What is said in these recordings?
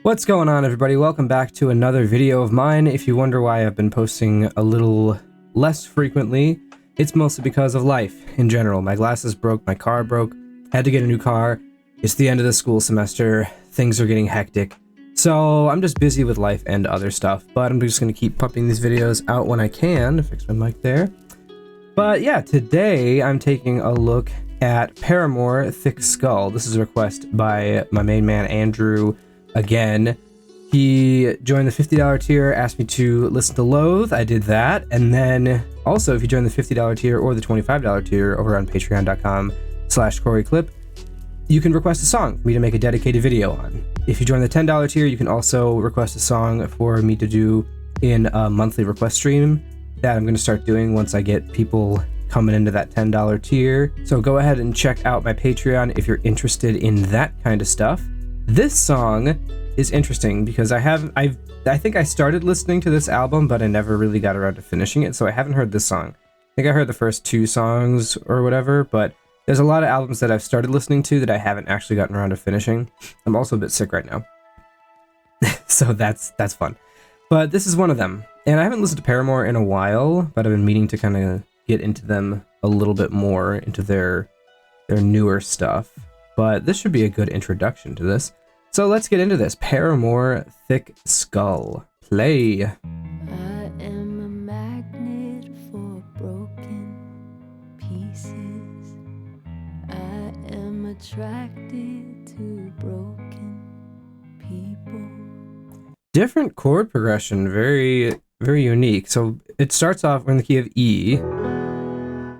What's going on, everybody? Welcome back to another video of mine. If you wonder why I've been posting a little less frequently, it's mostly because of life in general. My glasses broke, my car broke, had to get a new car. It's the end of the school semester, things are getting hectic. So I'm just busy with life and other stuff, but I'm just going to keep pumping these videos out when I can. Fix my mic there. But yeah, today I'm taking a look at Paramore, Thick Skull. This is a request by my main man, Andrew. Again, he joined the $50 tier, asked me to listen to Loathe. I did that. And then also, if you join the $50 tier or the $25 tier over on patreon.com/CoreyClip, you can request a song for me to make a dedicated video on. If you join the $10 tier, you can also request a song for me to do in a monthly request stream that I'm going to start doing once I get people coming into that $10 tier. So go ahead and check out my Patreon if you're interested in that kind of stuff. This song is interesting because I think I started listening to this album, but I never really got around to finishing it, so I haven't heard this song. I think I heard the first 2 songs or whatever, but there's a lot of albums that I've started listening to that I haven't actually gotten around to finishing. I'm also a bit sick right now. So that's fun. But this is one of them. And I haven't listened to Paramore in a while, but I've been meaning to kind of get into them a little bit more, into their newer stuff. But this should be a good introduction to this. So let's get into this. Paramore, Thick Skull. Play. I am a magnet for broken pieces. I am attracted to broken people. Different chord progression, very, very unique. So it starts off in the key of E,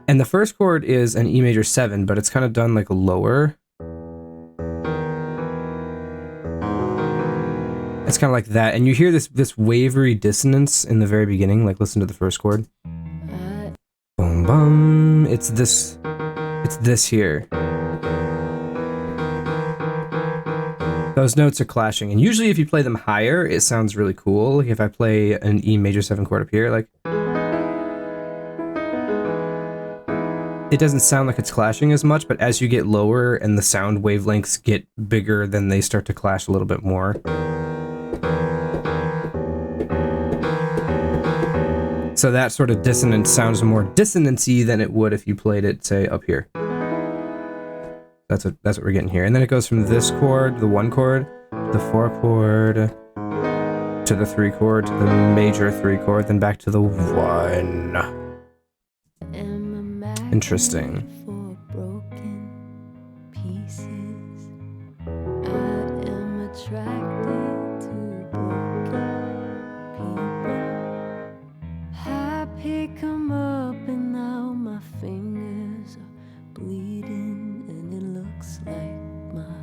and the first chord is an E major 7, but it's kind of done like lower. It's kind of like that, and you hear this wavery dissonance in the very beginning. Like, listen to the first chord. Boom, bum. It's this here. Those notes are clashing, and usually if you play them higher, it sounds really cool. Like if I play an E major 7 chord up here, like, it doesn't sound like it's clashing as much, but as you get lower and the sound wavelengths get bigger, then they start to clash a little bit more. So that sort of dissonance sounds more dissonancy than it would if you played it, say, up here. That's what we're getting here. And then it goes from this chord, the 1 chord, to the 4 chord, to the 3 chord, to the major 3 chord, then back to the 1. Interesting.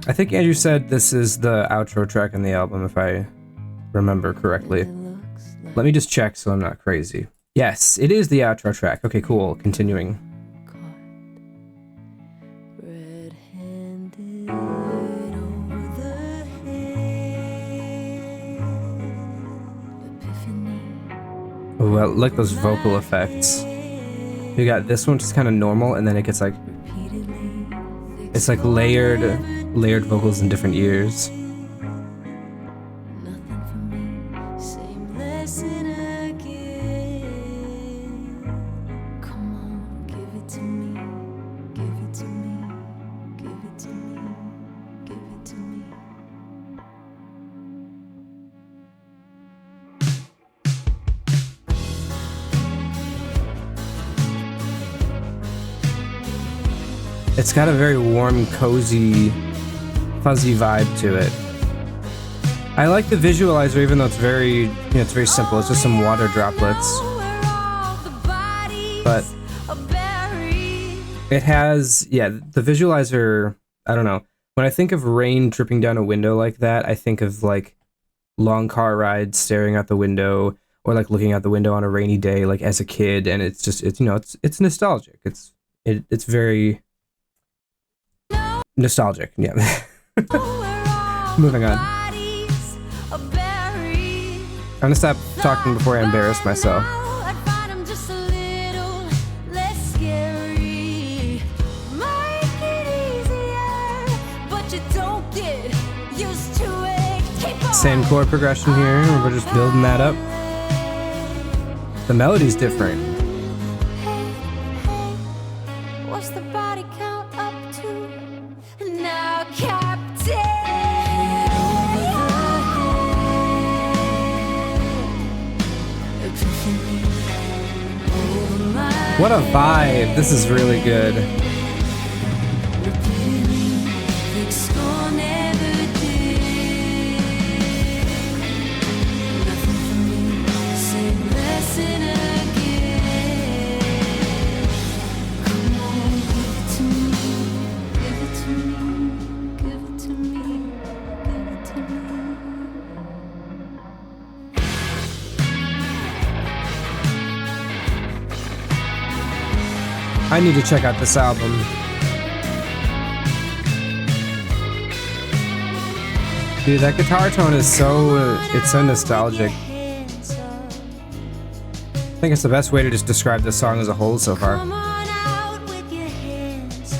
I think Andrew said this is the outro track in the album, if I remember correctly. Let me just check so I'm not crazy. Yes, it is the outro track. Okay, cool. Continuing. Oh, I like those vocal effects. You got this one just kind of normal, and then it gets like... It's like layered vocals in different ears. It's got a very warm, cozy, fuzzy vibe to it. I like the visualizer, even though it's very, it's very simple. It's just some water droplets. But it has, the visualizer, I don't know. When I think of rain dripping down a window like that, I think of like long car rides staring out the window, or like looking out the window on a rainy day, like as a kid, and it's just, it's nostalgic. It's very nostalgic, yeah. Moving on. I'm gonna stop talking before I embarrass myself. Same chord progression here. We're just building that up. The melody's different. What's the body count up to? Now, Captain. What a vibe. This is really good. I need to check out this album. Dude, that guitar tone is it's so nostalgic. I think it's the best way to just describe this song as a whole so far. Come on out with your hands up.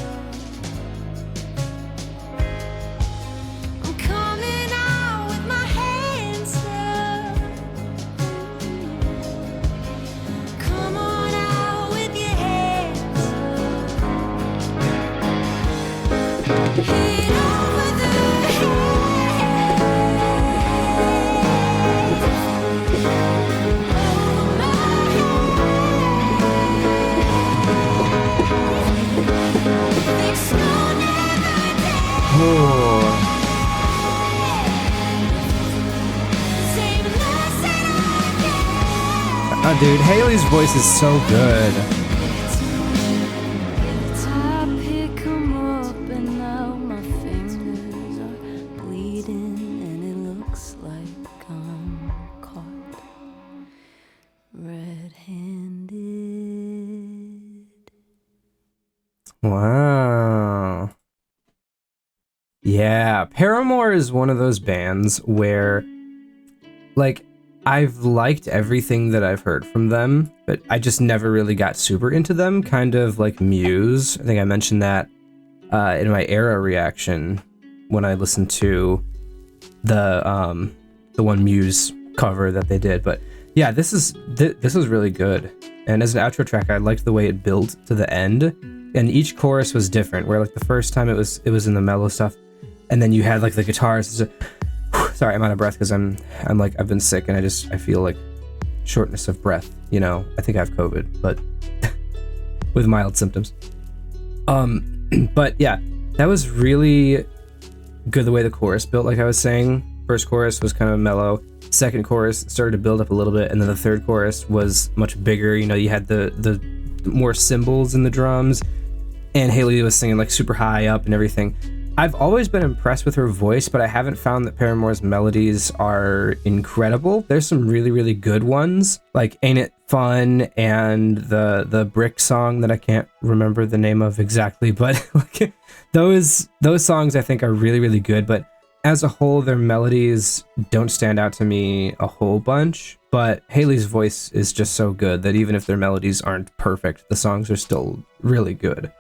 I'm coming out with my hands up. Come on out with your hands up. Head over the Oh, dude, Haley's voice is so good. I pick 'em up and now my fingers are bleeding and it looks like I'm caught red-handed. Wow. Yeah, Paramore is one of those bands where, like, I've liked everything that I've heard from them, but I just never really got super into them, kind of like Muse. I think I mentioned that in my Era reaction when I listened to the one Muse cover that they did. But yeah, this is really good. And as an outro track, I liked the way it built to the end, and each chorus was different. Where like the first time it was in the mellow stuff, and then you had like the guitars. Sorry, I'm out of breath because I'm like, I've been sick and I feel like shortness of breath, you know. I think I have COVID, but with mild symptoms. But yeah, that was really good the way the chorus built, like I was saying. First chorus was kind of mellow. Second chorus started to build up a little bit, and then the third chorus was much bigger. You know, you had the more cymbals in the drums, and Haley was singing like super high up and everything. I've always been impressed with her voice, but I haven't found that Paramore's melodies are incredible. There's some really, really good ones, like Ain't It Fun and the Brick song that I can't remember the name of exactly, but like those songs I think are really, really good, but as a whole, their melodies don't stand out to me a whole bunch. But Haley's voice is just so good that even if their melodies aren't perfect, the songs are still really good.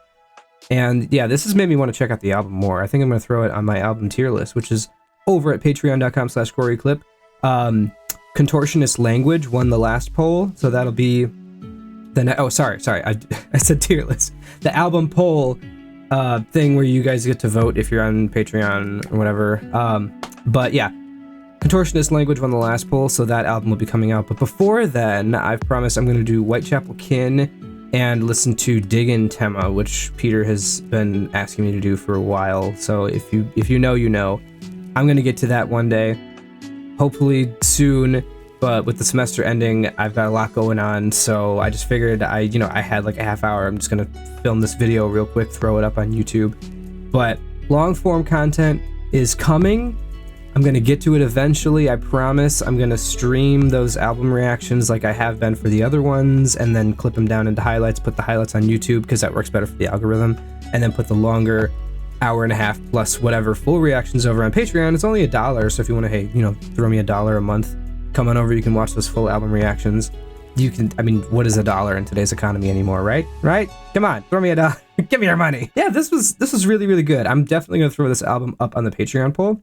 And yeah, this has made me want to check out the album more. I think I'm going to throw it on my album tier list, which is over at patreon.com/CoreyClip. Contortionist Language won the last poll, so that'll be the sorry, I said tier list. The album poll thing where you guys get to vote if you're on Patreon or whatever. But yeah, Contortionist Language won the last poll, so that album will be coming out. But before then, I've promised I'm going to do Whitechapel Kin and listen to Diggin' Tema, which Peter has been asking me to do for a while. So if you know, you know. I'm going to get to that one day, hopefully soon. But with the semester ending, I've got a lot going on, so I just figured I had like a half hour. I'm just gonna film this video real quick, throw it up on YouTube. But long form content is coming. I'm gonna get to it eventually, I promise. I'm gonna stream those album reactions like I have been for the other ones, and then clip them down into highlights, put the highlights on YouTube because that works better for the algorithm, and then put the longer hour and a half plus whatever full reactions over on Patreon. It's only $1, so if you want to, throw me $1 a month, come on over. You can watch those full album reactions. You can, what is $1 in today's economy anymore, right? Come on, throw me $1. Give me your money. Yeah, this was really, really good. I'm definitely gonna throw this album up on the Patreon poll.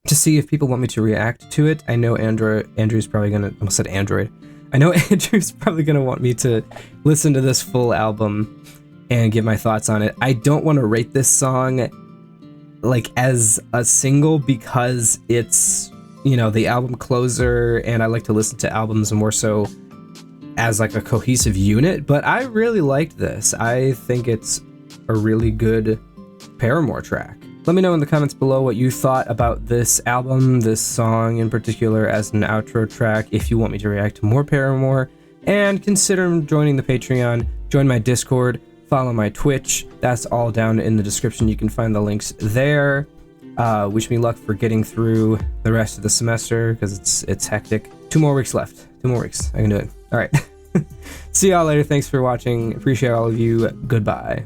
to see if people want me to react to it. I know Andrew's probably gonna, I almost said Android. I know Andrew's probably gonna want me to listen to this full album and give my thoughts on it. I don't want to rate this song like as a single because it's, you know, the album closer, and I like to listen to albums more so as like a cohesive unit, but I really liked this. I think it's a really good Paramore track. Let me know in the comments below what you thought about this album, this song in particular as an outro track, if you want me to react to more Paramore, and consider joining the Patreon, join my Discord, follow my Twitch. That's all down in the description. You can find the links there. Wish me luck for getting through the rest of the semester because it's hectic. 2 more weeks left. 2 more weeks. I can do it. All right. See y'all later. Thanks for watching. Appreciate all of you. Goodbye.